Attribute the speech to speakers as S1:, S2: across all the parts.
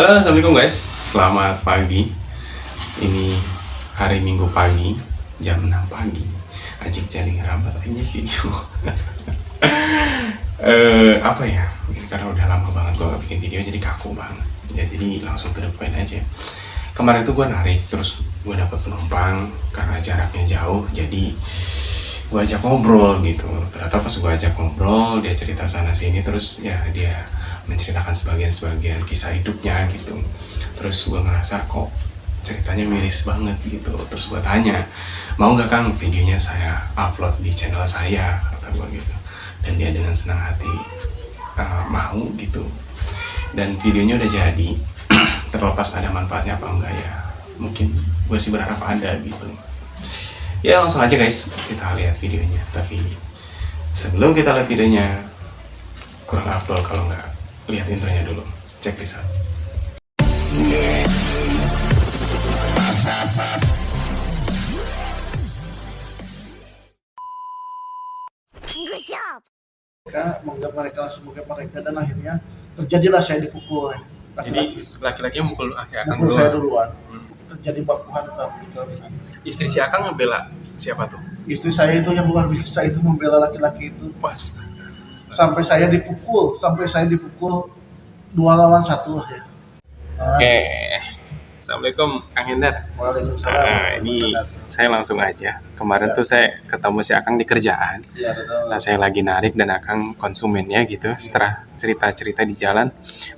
S1: Halo, assalamualaikum guys. Selamat pagi. Ini hari Minggu pagi, jam 6 pagi. Ajik jaring rambat ini video. Apa ya? Karena udah lama banget gue gak bikin video, jadi kaku banget. Ya, jadi langsung to the point aja. Kemarin tuh gue narik, terus gue dapet penumpang karena jaraknya jauh, jadi gue ajak ngobrol gitu. Ternyata pas gue ajak ngobrol, dia cerita sana sini, terus ya dia menceritakan sebagian kisah hidupnya gitu. Terus gue ngerasa kok ceritanya miris banget gitu. Terus gue tanya, mau nggak Kang videonya saya upload di channel saya, kata gue gitu. Dan dia dengan senang hati mau gitu. Dan videonya udah jadi. Terlepas ada manfaatnya apa enggak ya, mungkin gue sih berharap ada gitu. Ya langsung aja guys, kita lihat videonya. Tapi sebelum kita lihat videonya, kurang afdol kalau nggak lihat intronya dulu. Cek this out.
S2: Good job.
S3: Semoga mereka dan akhirnya terjadilah saya dipukul oleh
S1: Jadi laki-laki yang mukul Akang
S3: mukul saya
S1: duluan.
S3: duluan. Terjadi baku hantam di sana.
S1: Istri si Akang ngebela siapa tuh?
S3: Istri saya itu yang luar biasa itu membela laki-laki itu
S1: Pas.
S3: sampai saya dipukul 2 lawan 1 lah ya.
S1: Oke. Assalamualaikum Kang Hendar.
S3: Waalaikumsalam.
S1: Ini saya langsung aja. Kemarin tuh saya ketemu si Akang di kerjaan.
S3: Iya betul.
S1: Nah, saya lagi narik dan Akang konsumennya gitu. Setelah cerita-cerita di jalan,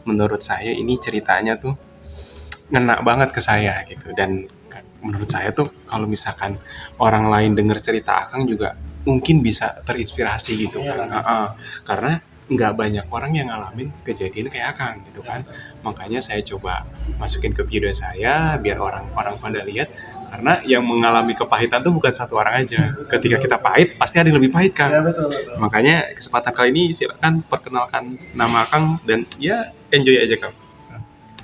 S1: menurut saya ini ceritanya tuh ngena banget ke saya gitu. Dan menurut saya tuh kalau misalkan orang lain denger cerita Akang juga mungkin bisa terinspirasi gitu kan. Karena nggak banyak orang yang ngalamin kejadian kayak Akang gitu kan. Makanya saya coba masukin ke video saya biar orang-orang pada lihat, karena yang mengalami kepahitan tuh bukan satu orang aja. Ketika kita pahit pasti ada yang lebih pahit Kang.
S3: Ya betul.
S1: Makanya kesempatan kali ini silakan perkenalkan nama Kang dan ya enjoy aja Kang.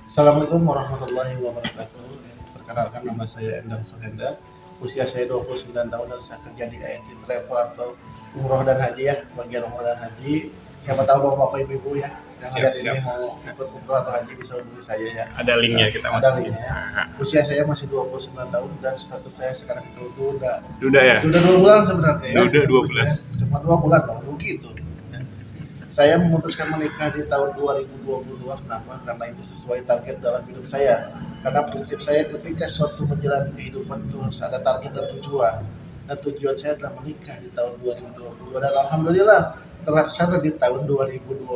S3: Assalamualaikum warahmatullahi wabarakatuh. Perkenalkan, nama saya Endang Suhendar. Usia saya 29 tahun dan saya kerja di ANT Travel atau umroh dan haji ya, bagian umroh dan haji. Siapa tahu bapak ibu ya yang
S1: Siap,
S3: ada ini mau ikut umroh atau haji bisa hubungi saya ya.
S1: Ada linknya kita
S3: Ada
S1: masukin.
S3: linknya. Usia saya masih 29 tahun dan status saya sekarang itu duda.
S1: Udah ya.
S3: Udah 2 bulan sebenarnya ya.
S1: Udah 2 bulan.
S3: Cuma 2 bulan loh, begitu. Saya memutuskan menikah di tahun 2022. Kenapa? Karena itu sesuai target dalam hidup saya. Karena prinsip saya ketika suatu menjalani kehidupan itu harus ada target dan tujuan. Dan tujuan saya adalah menikah di tahun 2022 dan alhamdulillah terlaksana di tahun 2022.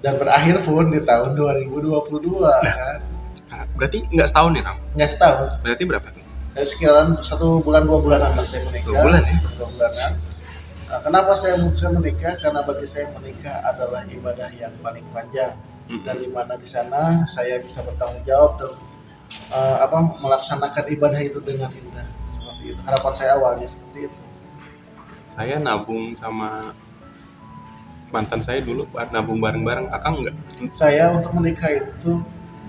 S3: Dan berakhir pun di tahun 2022 kan.
S1: Berarti nggak setahun ya Kang?
S3: Nggak setahun.
S1: Berarti berapa tuh?
S3: Sekian 1 bulan 2 bulanan lah saya menikah.
S1: 2 bulan ya?
S3: 2 bulanan. Nah, kenapa saya memutuskan menikah? Karena bagi saya menikah adalah ibadah yang paling panjang. Dan di mana di sana saya bisa bertanggung jawab dan melaksanakan ibadah itu dengan indah. Seperti itu. Harapan saya awalnya seperti itu.
S1: Saya nabung sama mantan saya dulu, nabung bareng-bareng. Akang nggak?
S3: Saya untuk menikah itu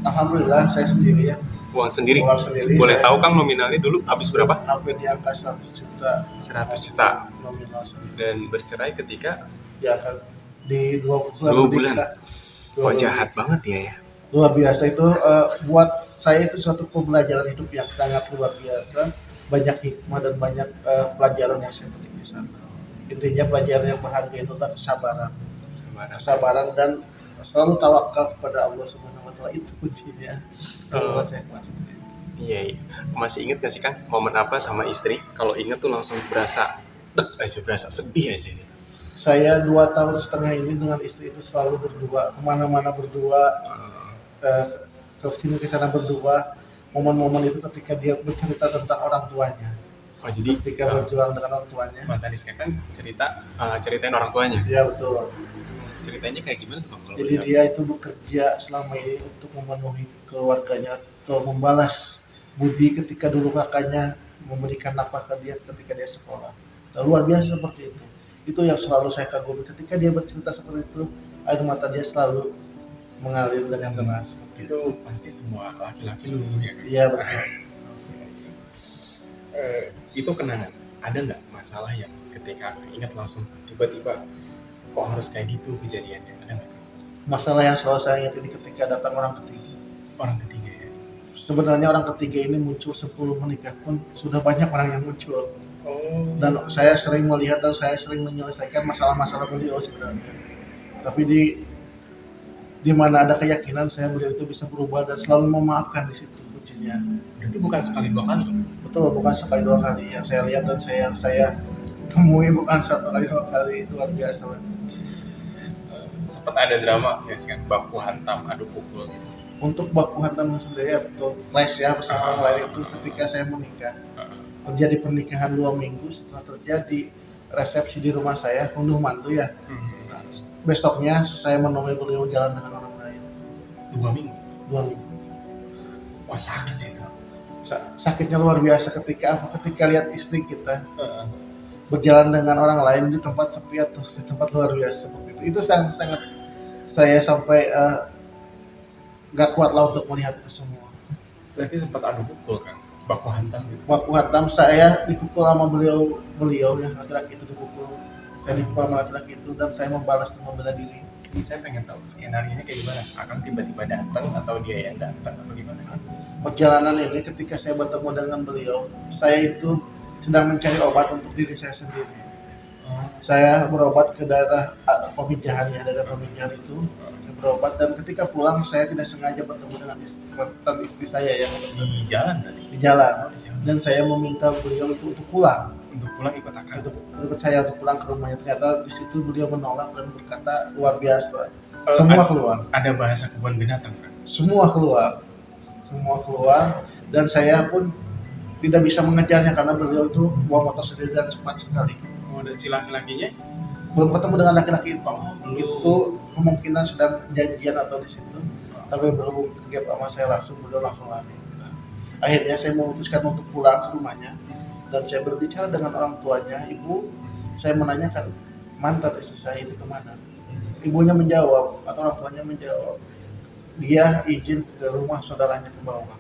S3: alhamdulillah saya sendiri ya.
S1: Uang sendiri?
S3: Uang sendiri.
S1: Boleh tahu Kang nominalnya dulu habis berapa?
S3: Hampir di angka 100 juta.
S1: 100 juta.
S3: Nominal sendiri.
S1: Dan bercerai ketika
S3: Ya kan di 2 bulan.
S1: 2 bulan.
S3: Dua
S1: Oh,
S3: bulan.
S1: jahat banget ya ya.
S3: Luar biasa itu, buat saya itu suatu pembelajaran hidup yang sangat luar biasa. Banyak hikmah dan banyak pelajaran yang saya petik di sana. Intinya pelajaran yang berharga itu adalah kesabaran dan selalu tawakal kepada Allah Subhanahu Wa Taala, itu kuncinya. Buat saya seperti itu.
S1: Iya, iya. Masih inget gak sih Kang momen apa sama istri? Kalau inget tuh langsung berasa berasa sedih aja gitu.
S3: Saya 2 tahun setengah ini dengan istri itu selalu berdua, kemana-mana berdua, ke sini ke sana berdua. Momen-momen itu ketika dia bercerita tentang orang tuanya,
S1: Oh, jadi
S3: ketika berjuang dengan orang tuanya.
S1: mantan istri kan ceritain orang tuanya.
S3: Ya betul.
S1: Ceritanya kayak gimana tuh Kang? Kalau
S3: Jadi
S1: boleh tahu?
S3: dia itu bekerja selama ini untuk memenuhi keluarganya atau membalas budi ketika dulu kakaknya memberikan nafkah ke dia ketika dia sekolah. Dan luar biasa seperti itu. Itu yang selalu saya kagumi ketika dia bercerita seperti itu, air mata dia selalu mengalir dengan deras seperti itu.
S1: Itu pasti semua laki-laki dulu ya Kang?
S3: Iya betul.
S1: Itu kenangan. Ada nggak masalah yang ketika ingat langsung tiba-tiba kok harus kayak gitu kejadiannya? Ada nggak?
S3: Masalah yang selalu saya ingat ini ketika datang orang ketiga.
S1: Orang ketiga ya.
S3: Sebenarnya orang ketiga ini muncul sebelum menikah pun sudah banyak orang yang muncul.
S1: Oh.
S3: Dan saya sering melihat dan saya sering menyelesaikan masalah-masalah beliau sebenarnya. Tapi di mana ada keyakinan beliau itu bisa berubah dan selalu memaafkan di situ kuncinya.
S1: Berarti bukan sekali dua kali.
S3: Betul, bukan sekali dua kali yang saya lihat dan yang saya temui bukan satu kali dua kali, itu luar biasa.
S1: Sempat ada drama ya sih kan, baku hantam, adu pukul gitu.
S3: Untuk baku hantam sendiri atau les ya bersama orang lain itu ketika saya menikah. Terjadi pernikahan 2 minggu setelah terjadi resepsi di rumah saya, unduh mantu ya. Nah, besoknya saya menemui beliau jalan dengan orang lain.
S1: 2 minggu.
S3: 2 minggu.
S1: Wah sakit sih itu.
S3: Sakitnya luar biasa ketika lihat istri kita berjalan dengan orang lain di tempat sepi atau di tempat luar biasa seperti itu. Itu sangat saya sampai gak kuat lah untuk melihat itu semua.
S1: Berarti sempat adu pukul kan, baku hantam gitu.
S3: Baku hantam, saya dipukul sama beliau ya, laki-laki itu dipukul. Saya dipukul sama laki-laki itu dan saya membalas dengan membela diri.
S1: Saya pengen tahu skenario-nya kayak gimana. Akan tiba-tiba datang atau dia yang datang atau gimana?
S3: Perjalanan ini ketika saya bertemu dengan beliau, saya itu sedang mencari obat untuk diri saya sendiri. Saya berobat ke daerah pemijahan ya, daerah pemijahan itu saya berobat dan ketika pulang saya tidak sengaja bertemu dengan istri saya yang
S1: Di jalan berarti?
S3: di jalan.
S1: Oh, di jalan.
S3: Dan saya meminta beliau untuk pulang,
S1: Untuk pulang ikut akak.
S3: untuk saya untuk pulang ke rumahnya. Ternyata di situ beliau menolak dan berkata luar biasa. Semua keluar.
S1: Ada bahasa kebun binatang kan?
S3: Semua keluar dan saya pun tidak bisa mengejarnya karena beliau itu bawa motor sendiri dan cepat sekali.
S1: Oh, dan si laki-lakinya?
S3: Belum ketemu dengan laki-laki itu.
S1: belum.
S3: Itu kemungkinan sedang janjian atau di situ. Tapi berhubung ke gap sama saya beliau langsung lari. Akhirnya saya memutuskan untuk pulang ke rumahnya dan saya berbicara dengan orang tuanya. Ibu, saya menanyakan mantan istri saya itu kemana. Ibunya menjawab atau orang tuanya menjawab, dia izin ke rumah saudaranya ke bawah.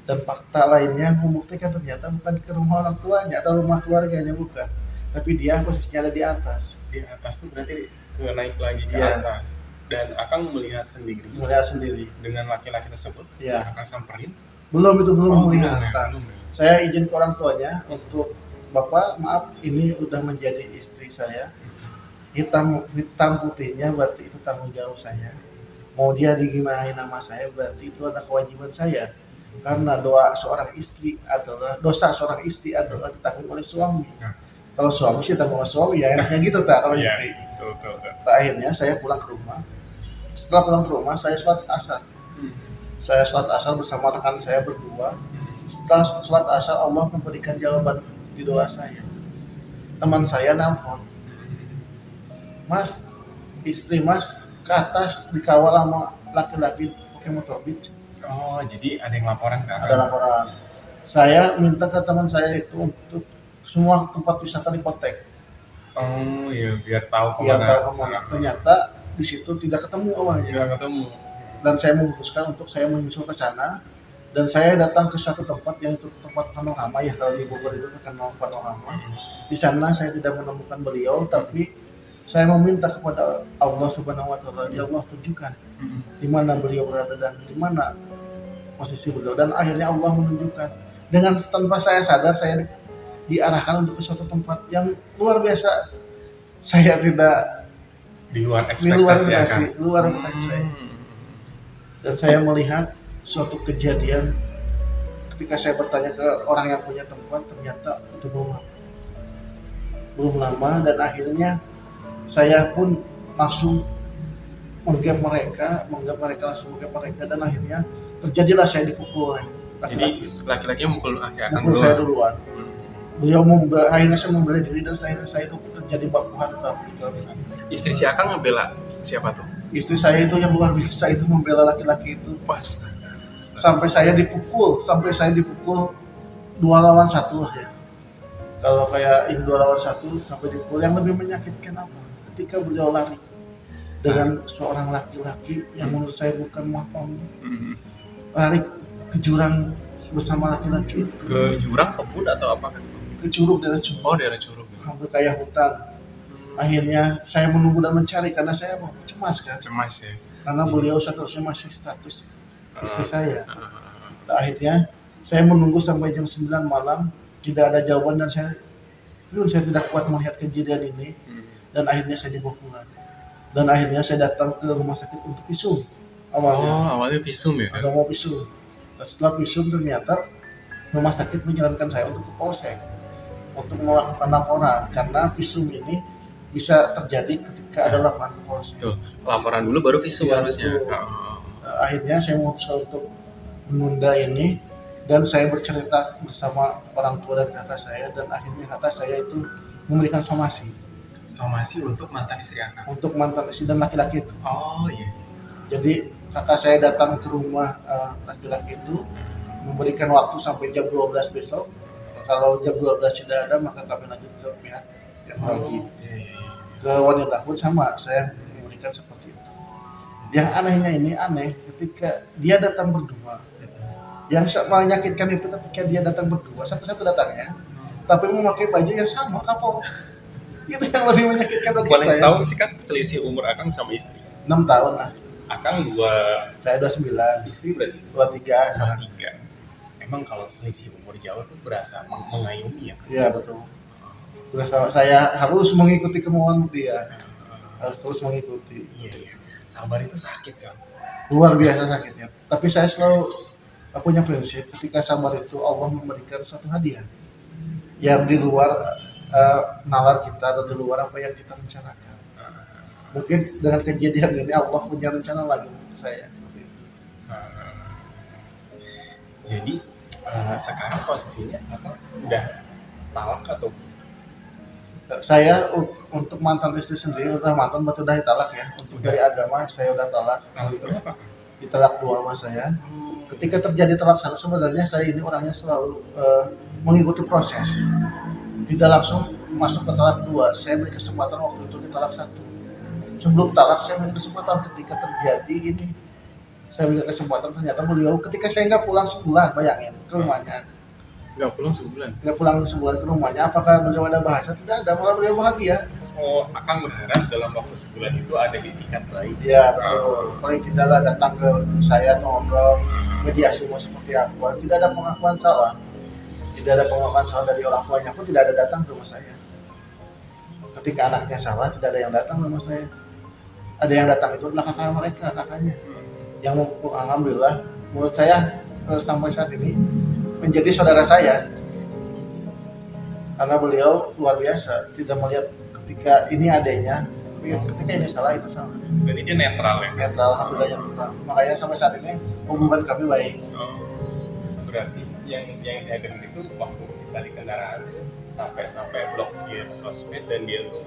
S3: Dan fakta lainnya membuktikan ternyata bukan ke rumah orang tuanya atau rumah keluarganya, bukan. Tapi dia posisinya ada di atas.
S1: Di atas tuh berarti ke naik lagi ke
S3: Iya.
S1: atas. Dan Akang melihat sendiri
S3: Melihat sendiri.
S1: dengan laki-laki tersebut.
S3: Iya.
S1: Akang samperin.
S3: Belum
S1: belum
S3: melihat.
S1: ya, belum ya.
S3: Saya izin ke orang tuanya untuk, Bapak maaf ini udah menjadi istri saya. Hitam putihnya berarti itu tanggung jawab saya. Mau dia diginain nama saya berarti itu ada kewajiban saya. Karena dosa seorang istri adalah ditanggung oleh suami.
S1: Nah.
S3: Kalau suami sih tanggung oleh suami ya enaknya gitu tak kalau
S1: Iya,
S3: istri.
S1: betul.
S3: Akhirnya saya pulang ke rumah. Setelah pulang ke rumah saya sholat asar. Saya sholat asar bersama rekan saya berdua. Setelah sholat asar Allah memberikan jawaban di doa saya. Teman saya nelfon, Mas, istri Mas ke atas dikawal sama laki-laki pakai motor beat.
S1: Oh, jadi ada yang laporan ke Akang?
S3: Ada laporan. Saya minta ke teman saya itu untuk semua tempat wisata dipotek.
S1: Oh iya, biar tahu
S3: Biar
S1: kemana.
S3: tahu kemana. Ternyata di situ tidak ketemu awalnya.
S1: Nggak ketemu.
S3: Dan saya memutuskan untuk saya menyusul ke sana. Dan saya datang ke satu tempat yang itu tempat panorama ya, kalau di Bogor itu terkenal panorama. Di sana saya tidak menemukan beliau, tapi saya meminta kepada Allah Subhanahu wa taala, ya Allah tunjukkan di mana beliau berada dan di mana posisi beliau, dan akhirnya Allah menunjukkan. Dengan tanpa saya sadar saya diarahkan untuk ke suatu tempat yang luar biasa. Saya tidak
S1: Di luar
S3: di luar
S1: ekspektasi Akang.
S3: ekspektasi saya. Dan saya melihat suatu kejadian ketika saya bertanya ke orang yang punya tempat, ternyata itu belum lama dan akhirnya saya pun langsung menggap mereka dan akhirnya terjadilah saya dipukul oleh
S1: Jadi
S3: laki-laki.
S1: laki-lakinya mukul Akang
S3: Mukul
S1: dulu.
S3: saya duluan. Beliau akhirnya saya membela diri dan saya itu terjadi baku hantam di dalam sana.
S1: Istri si Akang ngebela siapa tuh?
S3: Istri saya itu yang luar biasa itu membela laki-laki itu.
S1: Pas.
S3: Sampai saya dipukul 2 lawan 1 lah ya. Kalau kayak ini 2 lawan 1 sampai dipukul, yang lebih menyakitkan apa? Ketika beliau lari dengan seorang laki-laki yang menurut saya bukan mahram, lari ke jurang bersama laki-laki itu,
S1: Ke jurang, kebun atau apa kan?
S3: ke curug, daerah curug,
S1: Oh, daerah Curug.
S3: hampir kayak hutan. Akhirnya saya menunggu dan mencari karena saya cemas kan.
S1: Cemas ya.
S3: karena beliau seterusnya masih status istri saya. Dan akhirnya saya menunggu sampai jam 9 malam, tidak ada jawaban dan saya tidak kuat melihat kejadian ini dan akhirnya saya dibawa pulang. Dan akhirnya saya datang ke rumah sakit untuk visum awalnya.
S1: Awalnya visum ya kan?
S3: Ada mau visum. Dan setelah visum ternyata rumah sakit menyarankan saya untuk ke polsek untuk melakukan laporan karena visum ini bisa terjadi ketika ada laporan ke polsek.
S1: Tuh, laporan dulu baru visum
S3: Ya,
S1: harusnya.
S3: betul. Akhirnya saya memutuskan untuk menunda ini dan saya bercerita bersama orang tua dan kakak saya dan akhirnya kakak saya itu memberikan somasi
S1: Somasi untuk mantan istri Akang.
S3: untuk mantan istri dan laki-laki itu.
S1: Oh iya.
S3: Jadi kakak saya datang ke rumah laki-laki itu memberikan waktu sampai jam 12 besok. Kalau jam 12 tidak ada maka kami lanjut ke pihak yang wajib. Ke wanita pun sama, saya memberikan seperti itu. Yang anehnya ini aneh ketika dia datang berdua. Yang menyakitkan itu ketika dia datang berdua, satu-satu datangnya, tapi memakai baju yang sama kapok. Itu yang lebih menyakitkan bagi
S1: Boleh
S3: saya.
S1: tahu sih kan selisih umur Akang sama istri?
S3: 6 tahun lah.
S1: Akang
S3: Saya 29,
S1: istri berarti
S3: 23 sekarang.
S1: 3. Emang kalau selisih umur jauh tuh berasa mengayomi ya kan?
S3: Iya betul. Berasa saya harus mengikuti kemauan dia. Harus terus mengikuti.
S1: Iya. Sabar itu sakit kan?
S3: Luar biasa sakitnya. Tapi saya selalu punya prinsip ketika sabar itu Allah memberikan suatu hadiah yang di luar nalar kita atau di luar apa yang kita rencanakan. Mungkin dengan kejadian ini Allah punya rencana lagi untuk saya.
S1: Jadi sekarang posisinya apa? Udah talak atau?
S3: Saya untuk mantan istri sendiri udah mantan betul udah ditalak ya. Untuk dari agama saya udah talak.
S1: Talak berapa?
S3: Ditalak 2 sama saya. Ketika terjadi talak satu sebenarnya saya ini orangnya selalu mengikuti proses. Tidak langsung masuk ke talak 2. Saya beri kesempatan waktu itu di talak 1. Sebelum talak saya beri kesempatan ketika terjadi ini. Saya beri kesempatan ternyata beliau ketika saya nggak pulang sebulan, bayangin ke rumahnya.
S1: Nggak pulang sebulan.
S3: Nggak pulang sebulan ke rumahnya, apakah beliau ada bahasa? Tidak ada, malah beliau bahagia.
S1: Oh, Akang berharap dalam waktu sebulan itu ada itikat baik.
S3: Ya betul, paling tidaklah datang ke saya atau ngobrol mediasi mau seperti apa. Tidak ada pengakuan salah. Tidak ada pengakuan salah dari orang tuanya pun tidak ada datang ke rumah saya. Ketika anaknya salah tidak ada yang datang ke rumah saya. Ada yang datang itu adalah kakak mereka, kakaknya. Yang alhamdulillah menurut saya sampai saat ini menjadi saudara saya. Karena beliau luar biasa, tidak melihat ketika ini adanya, tapi ketika ini salah itu salah.
S1: Berarti dia netral ya?
S3: Netral, alhamdulillah yang netral. Makanya sampai saat ini hubungan kami baik.
S1: Oh, berarti yang saya dengar itu waktu kita di kendaraan sampai blokir sosmed dan dia tuh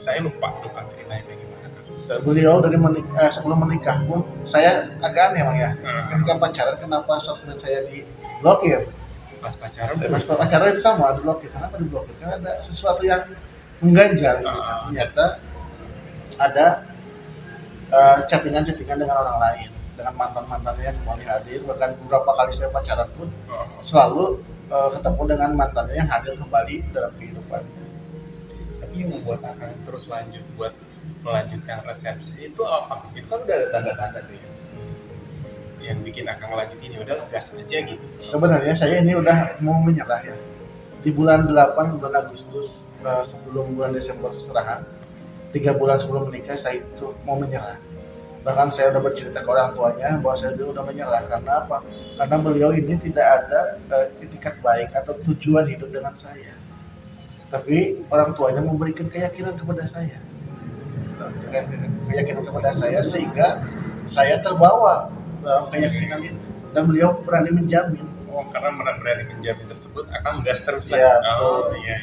S1: saya lupa ceritanya kayak gimana kan?
S3: Beliau dari sebelum menikah pun saya agak aneh emang ya. Ketika pacaran kenapa sosmed saya diblokir?
S1: Pas pacaran
S3: Pas pacaran itu sama diblokir. Kenapa diblokir? Karena ada sesuatu yang mengganjal. Gitu. Ternyata ada chattingan dengan orang lain, dengan mantannya yang kembali hadir. Bahkan beberapa kali saya pacaran pun selalu ketemu dengan mantannya yang hadir kembali dalam kehidupan.
S1: Tapi yang membuat Akang terus lanjut buat melanjutkan resepsi itu apa? Itu kan udah ada tanda-tanda tuh ya. Yang bikin Akang lanjut ini udah gas aja gitu.
S3: Sebenarnya saya ini udah mau menyerah ya. Di bulan 8 bulan Agustus sebelum bulan Desember seserahan, 3 bulan sebelum menikah saya itu mau menyerah. Bahkan saya udah bercerita ke orang tuanya bahwa saya udah menyerah. Karena apa? Karena beliau ini tidak ada itikat baik atau tujuan hidup dengan saya. Tapi orang tuanya memberikan keyakinan kepada saya. Keyakinan kepada saya sehingga saya terbawa dalam keyakinan itu. Dan beliau berani menjamin.
S1: Oh, karena berani menjamin tersebut Akang gas terus
S3: Ya,
S1: lagi. Oh, iya.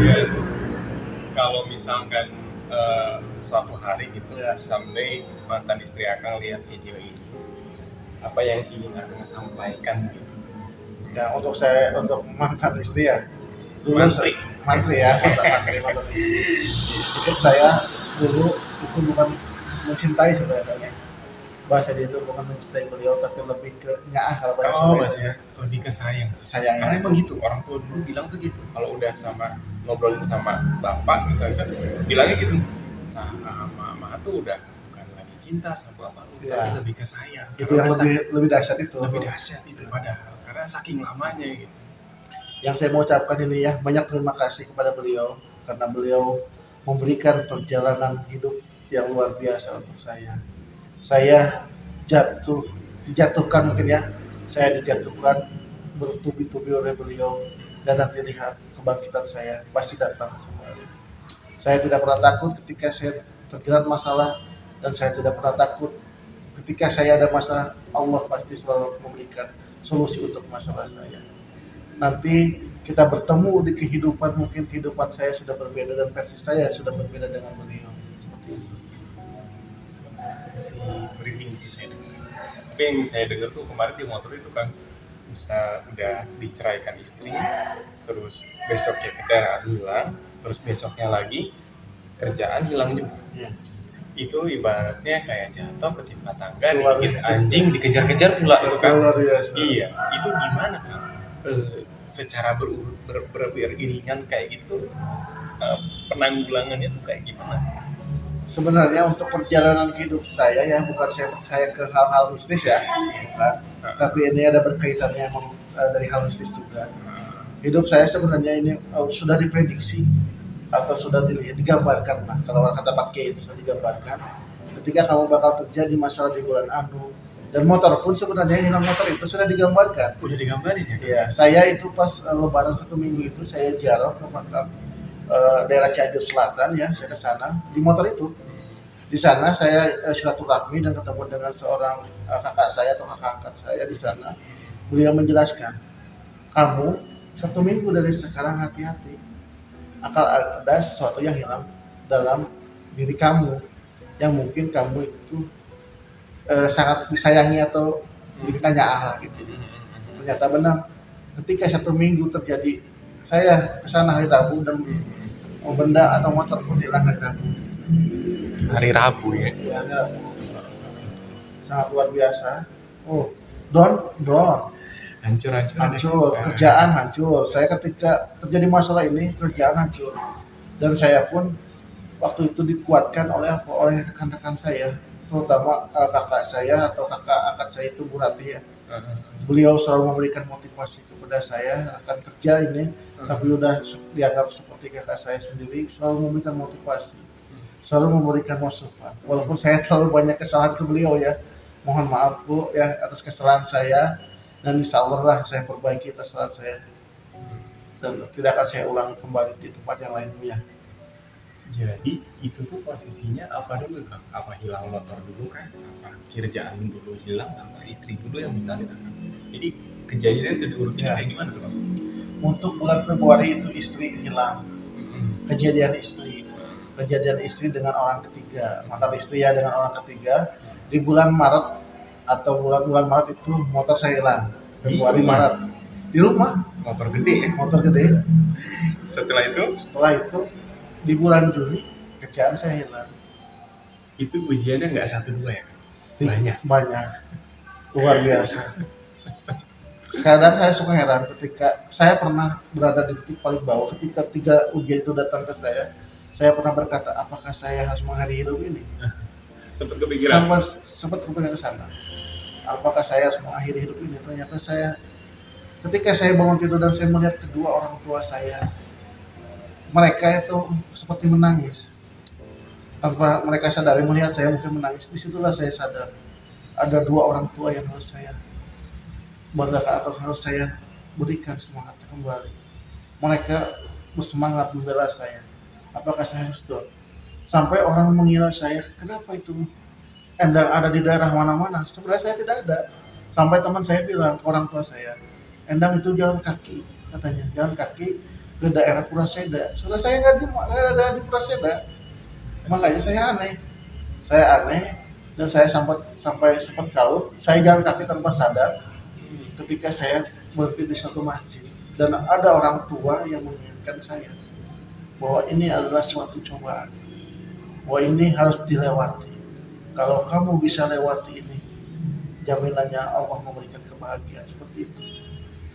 S1: Ya, kalau misalkan suatu hari gitu,
S3: Ya.
S1: sampai mantan istri Akang lihat video ini, apa yang ingin Akang sampaikan gitu?
S3: Ya untuk mantan istri ya. Mantan istri. Untuk saya dulu itu bukan mencintai sebenarnya. bahasa dia itu bukan mencintai beliau tapi lebih ke nyaah kalau bahasa
S1: Oh,
S3: Sunda itu
S1: masih lebih ke sayang.
S3: sayangnya.
S1: Karena emang gitu, orang tua dulu bilang tuh gitu. Kalau udah sama ngobrolin sama bapak misalkan, bilangnya gitu. Sama mama tuh udah bukan lagi cinta sama bapak lu,
S3: Iya.
S1: tapi lebih ke sayang.
S3: Itu
S1: Karena
S3: yang
S1: udah
S3: lebih dahsyat itu.
S1: lebih dahsyat itu padahal karena saking lamanya gitu.
S3: Yang saya mau ucapkan ini ya, banyak terima kasih kepada beliau karena beliau memberikan perjalanan hidup yang luar biasa untuk saya. Saya dijatuhkan mungkin ya, saya dijatuhkan bertubi-tubi oleh beliau dan nanti lihat kebangkitan saya pasti datang kembali. Saya tidak pernah takut ketika saya terjerat masalah dan saya tidak pernah takut ketika saya ada masalah. Allah pasti selalu memberikan solusi untuk masalah saya. Nanti kita bertemu di kehidupan, mungkin kehidupan saya sudah berbeda dan versi saya sudah berbeda dengan beliau seperti itu.
S1: Si merinding sih saya dengar. Tapi yang saya dengar tuh kemarin di motor itu kan bisa udah diceraikan istri, terus besoknya kendaraan hilang, terus besoknya lagi kerjaan hilang juga.
S3: Ya.
S1: Itu ibaratnya kayak jatuh ketimpa tangga,
S3: Luar
S1: digigit
S3: biasa.
S1: anjing, dikejar-kejar pula itu kan.
S3: Luar biasa.
S1: Iya, itu gimana kan? Secara beriringan kayak gitu, penanggulangannya tuh kayak gimana?
S3: Sebenarnya untuk perjalanan hidup saya ya, bukan saya percaya ke hal-hal mistis ya, bukan. Tapi ini ada berkaitannya emang dari hal mistis juga. Hidup saya sebenarnya ini sudah diprediksi atau sudah digambarkan lah. Kalau orang kata pakai itu sudah digambarkan. Ketika kamu bakal terjadi masalah di bulan Anu dan motor pun sebenarnya hilang motor itu sudah digambarkan.
S1: Udah digambarin ya?
S3: Ya, saya itu pas Lebaran 1 minggu itu saya ziarah ke makam daerah Cianjur Selatan ya, saya ke sana di motor itu. Di sana saya silaturahmi dan ketemu dengan seorang kakak saya atau kakak angkat saya di sana. Beliau menjelaskan, kamu 1 minggu dari sekarang hati-hati, akan ada sesuatu yang hilang dalam diri kamu yang mungkin kamu itu sangat disayangi atau ditanya Allah gitu. Ternyata benar. Ketika 1 minggu terjadi, saya kesana hari Rabu dan benda atau motor pun hilang hari Rabu.
S1: Hari Rabu ya?
S3: Ya, hari Rabu. Sangat luar biasa. Oh, down,
S1: Hancur.
S3: hancur, kerjaan hancur. Saya ketika terjadi masalah ini, kerjaan hancur. Dan saya pun waktu itu dikuatkan oleh rekan-rekan saya, terutama kakak saya atau kakak angkat saya itu Bu Rati ya. Beliau selalu memberikan motivasi kepada saya akan kerja ini, tapi udah dianggap seperti kakak saya sendiri, selalu memberikan motivasi, selalu memberikan masukan. Walaupun saya terlalu banyak kesalahan ke beliau ya, mohon maaf Bu ya atas kesalahan saya, dan insya Allah lah saya perbaiki kesalahan saya dan tidak akan saya ulangi kembali di tempat yang lain Bu ya.
S1: Jadi itu tuh posisinya apa dulu Kang? Apa hilang motor dulu kan? Apa kerjaan dulu hilang? Apa istri dulu yang ninggalin Kang? Jadi kejadian itu diurutin
S3: Ya.
S1: kayak gimana tuh Kang?
S3: Untuk bulan Februari itu istri hilang, kejadian istri dengan orang ketiga, mantan istri ya dengan orang ketiga. Di bulan Maret atau bulan Maret itu motor saya hilang. Februari Maret di rumah,
S1: Motor gede ya?
S3: motor gede.
S1: Setelah itu
S3: Di bulan Juni kerjaan saya hilang.
S1: itu ujiannya nggak 1-2 ya?
S3: Banyak, luar biasa. Kadang saya suka heran ketika saya pernah berada di titik paling bawah, ketika 3 ujian itu datang ke saya pernah berkata, apakah saya harus mengakhiri hidup ini?
S1: Sempet kepikiran?
S3: Sempat kepikiran ke sana. Apakah saya harus mengakhiri hidup ini? Ternyata ketika saya bangun tidur dan saya melihat kedua orang tua saya, mereka itu seperti menangis. Tanpa mereka sadari melihat saya mungkin menangis. Disitulah saya sadar ada 2 orang tua yang harus saya banggakan atau harus saya berikan semangat kembali. Mereka bersemangat membela saya. Apakah saya harus down? Sampai orang mengira saya, kenapa itu Endang ada di daerah mana-mana? Sebenarnya saya tidak ada. Sampai teman saya bilang ke orang tua saya, Endang itu jalan kaki, katanya, jalan kaki ke daerah Puraseda. Sudah saya nggak ada di Puraseda. Makanya saya aneh dan saya sampai sempat kalut. Saya jalan kaki tanpa sadar ketika saya berhenti di suatu masjid dan ada orang tua yang mengingatkan saya bahwa ini adalah suatu cobaan, bahwa ini harus dilewati. Kalau kamu bisa lewati ini, jaminannya Allah memberikan kebahagiaan seperti itu.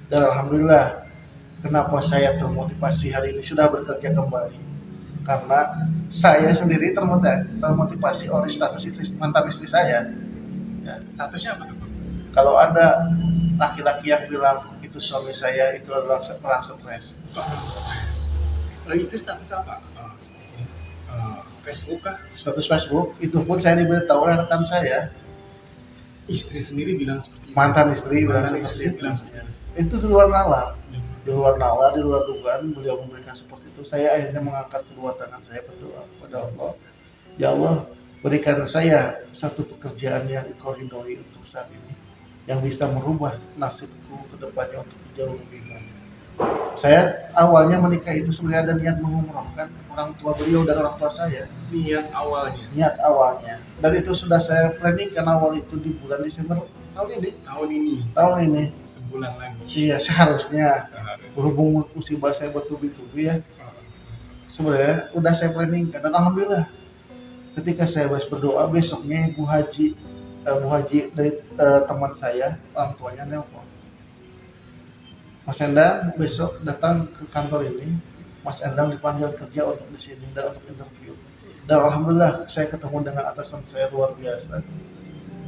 S3: Dan alhamdulillah, kenapa saya termotivasi hari ini sudah bekerja kembali? Karena saya sendiri termotivasi oleh status mantan istri saya. Ya,
S1: Statusnya apa tuh?
S3: kalau ada laki-laki yang bilang itu suami saya, itu adalah orang stres.
S1: Oh, stres. Itu status apa? Facebook kah?
S3: Status Facebook itu pun saya diberitahu oleh rekan saya,
S1: Istri sendiri bilang seperti itu.
S3: mantan istri bilang
S1: Mantan
S3: seperti
S1: istri
S3: itu.
S1: bilang seperti itu.
S3: Itu di luar nalar, di luar dugaan beliau memberikan seperti itu. Saya akhirnya mengangkat kedua tangan saya berdoa kepada Allah, ya Allah, berikan saya satu pekerjaan yang Engkau ridhoi untuk saat ini, yang bisa merubah nasibku ke depannya untuk jauh lebih baik. Saya awalnya menikah itu sebenarnya ada niat mengumrohkan orang tua beliau dan orang tua saya,
S1: Niat awalnya
S3: niat awalnya, dan itu sudah saya planningkan awal itu di bulan Desember tahun ini.
S1: sebulan lagi.
S3: Iya, seharusnya
S1: Seharusnya.
S3: berhubung musibah saya bertubi-tubi ya, sebenarnya udah saya planningkan. Dan alhamdulillah ketika saya berdoa, besoknya Bu Haji dari teman saya, orang tuanya nelpon, Mas Endang besok datang ke kantor ini, Mas Endang dipanggil kerja untuk di sini dan untuk interview. Dan alhamdulillah saya ketemu dengan atasan saya luar biasa.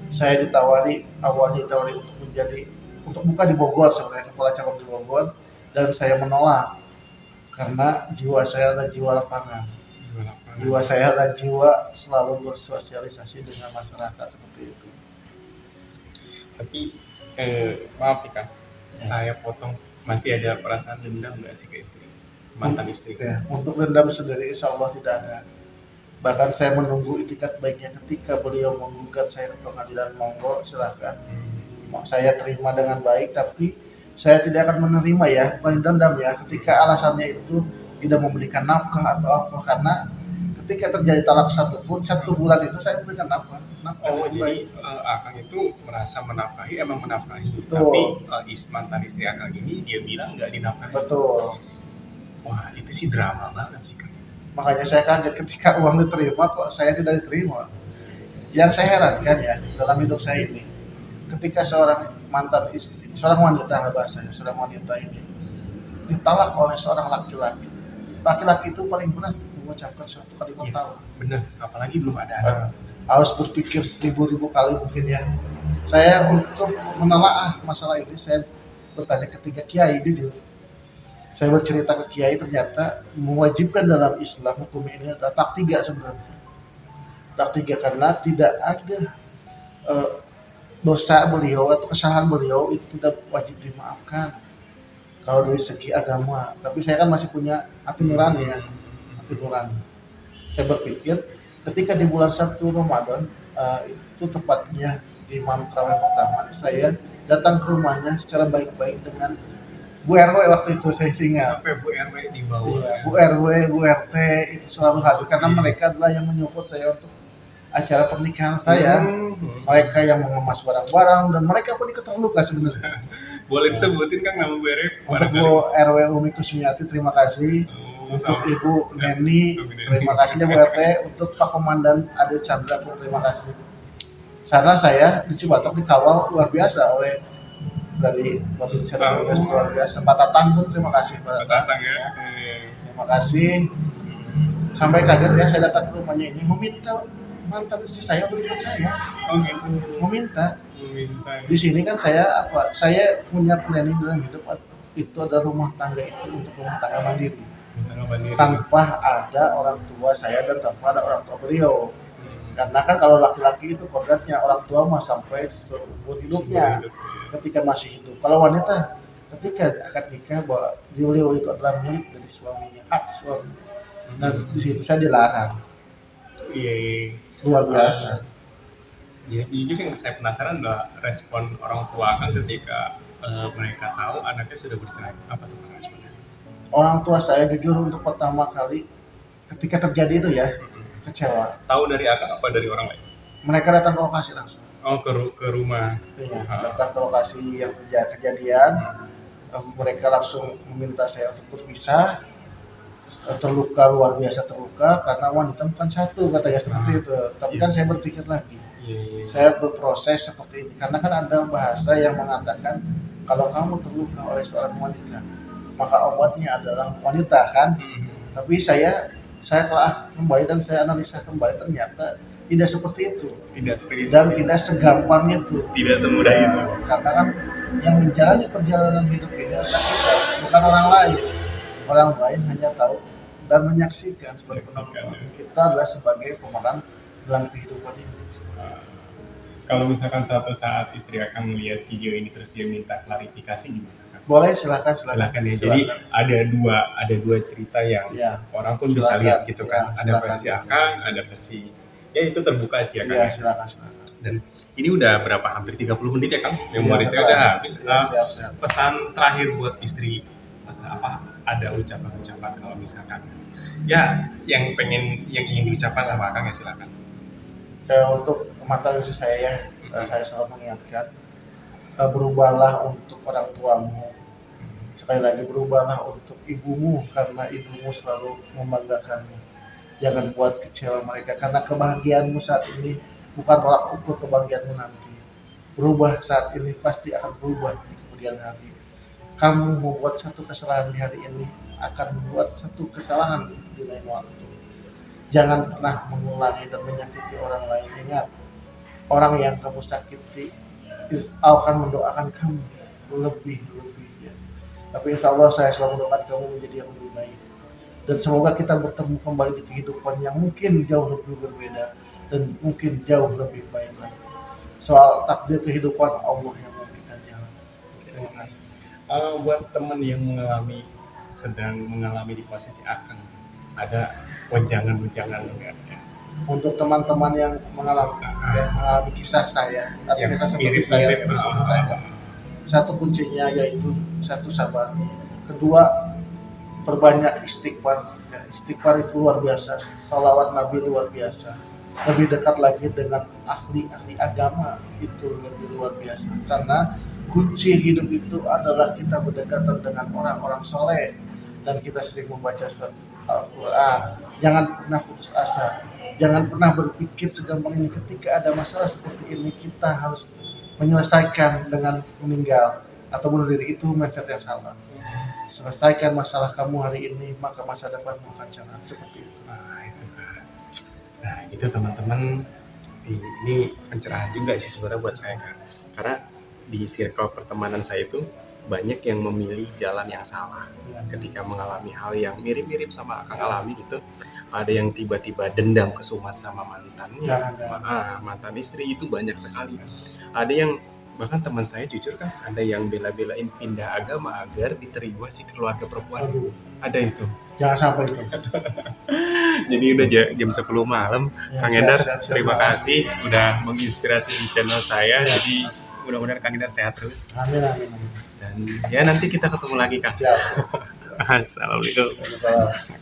S3: Saya awalnya ditawari untuk buka di Bogor, sebenarnya kepala cabang di Bogor, dan saya menolak karena jiwa saya adalah jiwa lapangan. Jiwa saya adalah jiwa selalu bersosialisasi dengan masyarakat seperti itu.
S1: Tapi maaf nih Kak, saya potong, masih ada perasaan dendam nggak sih ke istri, mantan istri?
S3: Ya, untuk dendam sendiri insya Allah tidak ada. Bahkan saya menunggu itikat baiknya ketika beliau menggugat saya ke pengadilan, monggo silahkan. Saya terima dengan baik, tapi saya tidak akan menerima ya, bukan dendam ya, ketika alasannya itu tidak memberikan nafkah atau apa, karena ketika terjadi talak 1 bulan itu saya memberikan nafkah.
S1: Oh,
S3: itu
S1: jadi
S3: baik.
S1: Akang itu merasa menafkahi, emang menafkahi,
S3: Betul.
S1: tapi mantan istri Akang ini dia bilang nggak dinafkahi.
S3: Betul.
S1: Wah, itu sih drama banget sih Kak.
S3: Makanya saya kaget ketika uang diterima kok saya tidak diterima. Yang saya herankan ya dalam hidup saya ini, ketika seorang mantan istri, seorang wanita lah bahasanya, seorang wanita ini ditalak oleh seorang laki-laki. Laki-laki itu paling berat mengucapkan suatu kalimat
S1: Iya,
S3: talak.
S1: bener, apalagi belum ada anak.
S3: Harus berpikir 1000 kali mungkin ya. Saya untuk menelaah masalah ini, saya bertanya ketiga kiai, jujur. Saya bercerita ke kiai, ternyata mewajibkan dalam Islam hukum ini adalah tak 3 sebenarnya. Tak 3 karena tidak ada dosa beliau atau kesalahan beliau itu tidak wajib dimaafkan kalau dari segi agama. Tapi saya kan masih punya hati nurani ya, hati nurani. Saya berpikir ketika di bulan 1 Ramadan, itu tepatnya di malam tarawih pertama, saya datang ke rumahnya secara baik-baik dengan Bu RW waktu itu, saya ingat.
S1: Sampai Bu RW dibawa.
S3: Iya, Bu RW, Bu RT itu selalu hadir karena mereka adalah yang menyupport saya untuk acara pernikahan saya. Mereka yang mengemas barang-barang dan mereka pun ikut terluka sebenarnya.
S1: Boleh disebutin Kang nama Bu RW?
S3: Untuk Bu RW Umi Kusmiati terima kasih. Untuk Ibu Neni terima kasih ya Bu RT. Untuk Pak Komandan Ade Chandra pun terima kasih. Karena saya di Cibatok dikawal luar biasa oleh dari Babinsa luar biasa. Pak Tatang pun terima kasih Pak
S1: Tatang ya.
S3: Terima kasih. Sampai kaget ya, saya datang ke rumahnya ini meminta mantan istri saya untuk ikut saya.
S1: Oh gitu.
S3: Meminta.
S1: Meminta.
S3: Di sini kan saya Saya punya planning dalam hidup itu ada rumah tangga itu untuk rumah tangga mandiri. Tanpa ada orang tua saya dan tanpa ada orang tua beliau. Karena kan kalau laki-laki itu kodratnya orang tua mah sampai seumur hidupnya ketika masih hidup. Kalau wanita ketika akan nikah, bahwa beliau itu adalah milik dari suaminya, hak suami. Dan di situ saya dilarang.
S1: Iya.
S3: Luar biasa.
S1: Ya, jujur yang saya penasaran adalah respon orang tua kan ketika mereka tahu anaknya sudah bercerai. Apa tuh responnya?
S3: Orang tua saya jujur untuk pertama kali ketika terjadi itu ya, kecewa.
S1: Tahu dari Akang apa dari orang lain?
S3: Mereka datang ke lokasi langsung.
S1: Oh, ke rumah.
S3: Iya, datang ke lokasi yang kejadian. Mereka langsung meminta saya untuk berpisah. Terluka, luar biasa terluka karena wanita bukan satu, katanya seperti itu. Tapi kan saya berpikir lagi,
S1: Iya.
S3: Saya berproses seperti ini karena kan ada bahasa yang mengatakan kalau kamu terluka oleh seorang wanita maka obatnya adalah wanita kan. Tapi saya telah kembali dan saya analisa kembali ternyata tidak seperti itu
S1: Tidak seperti itu.
S3: dan tidak segampang itu.
S1: Tidak semudah itu.
S3: Karena kan yang menjalani perjalanan hidup ini adalah kita, bukan orang lain. Orang lain hanya tahu dan menyaksikan sebagai penonton. Kita adalah sebagai pemeran dalam kehidupan ini.
S1: Kalau misalkan suatu saat istri akan melihat video ini terus dia minta klarifikasi gimana Kang?
S3: Boleh, silakan.
S1: Silakan ya. Jadi ada dua cerita yang
S3: Ya,
S1: orang pun bisa
S3: silakan.
S1: lihat gitu kan.
S3: Ya,
S1: Ada
S3: silakan.
S1: versi Akang, ada versi ya itu terbuka sih ya Kang.
S3: Iya,
S1: ya.
S3: silakan.
S1: Dan ini udah berapa? Hampir 30 menit ya Kang. Memori
S3: Iya,
S1: saya
S3: betul.
S1: udah habis.
S3: Iya, siap.
S1: Pesan terakhir buat istri apa? Ada ucapan-ucapan kalau misalkan ya yang ingin diucapkan sama Akang ya silakan.
S3: Untuk mantan istri saya saya selalu mengingatkan berubahlah untuk orang tuamu. Sekali lagi berubahlah untuk ibumu karena ibumu selalu membanggakanmu. Jangan buat kecewa mereka karena kebahagiaanmu saat ini bukan tolak ukur kebahagiaanmu nanti. Berubah saat ini pasti akan berubah di kemudian hari. Kamu membuat satu kesalahan di hari ini akan membuat satu kesalahan di lain waktu. Jangan pernah mengulangi dan menyakiti orang lain. Ingat, orang yang kamu sakiti akan mendoakan kamu lebih ya. Tapi insya Allah saya selalu mendoakan kamu menjadi yang lebih baik. Dan semoga kita bertemu kembali di kehidupan yang mungkin jauh lebih berbeda dan mungkin jauh lebih baik lagi. Soal takdir kehidupan Allah yang memberikan jalan. Terima kasih.
S1: Buat teman yang sedang mengalami di posisi Akang, ada wejangan-wejangan enggak ya?
S3: Untuk teman-teman yang mengalami kisah saya atau
S1: Yang
S3: kisah seperti saya,
S1: mirip-mirip
S3: seperti saya. Satu kuncinya yaitu satu sabar. Kedua, perbanyak istighfar. Ya, istighfar itu luar biasa. Salawat Nabi luar biasa. Lebih dekat lagi dengan ahli agama itu lebih luar biasa. Karena kunci hidup itu adalah kita berdekatan dengan orang-orang soleh dan kita sering membaca surat Al-Quran. Jangan pernah putus asa. Jangan pernah berpikir segampang ini ketika ada masalah seperti ini kita harus menyelesaikan dengan meninggal atau bunuh diri. Itu mindset yang salah. Selesaikan masalah kamu hari ini maka masa depanmu akan cerah seperti itu.
S1: Nah itu teman-teman, ini pencerahan juga sih sebenarnya buat saya kan, karena di circle pertemanan saya itu banyak yang memilih jalan yang salah ketika mengalami hal yang mirip-mirip sama Akang alami gitu. Ada yang tiba-tiba dendam kesumat sama mantannya, mantan istri itu banyak sekali. Ada yang bahkan teman saya jujur kan, ada yang bela-belain pindah agama agar diterima si keluarga perempuan. Ada itu.
S3: Jangan sampai itu.
S1: Jadi udah jam 10 malam.
S3: Ya,
S1: Kang Endar,
S3: siap.
S1: terima kasih udah menginspirasi di channel saya. Jadi mudah-mudahan Kang Endar sehat terus.
S3: Amin.
S1: Dan ya nanti kita ketemu lagi Kang.
S3: Siap.
S1: Assalamualaikum.
S3: Siap.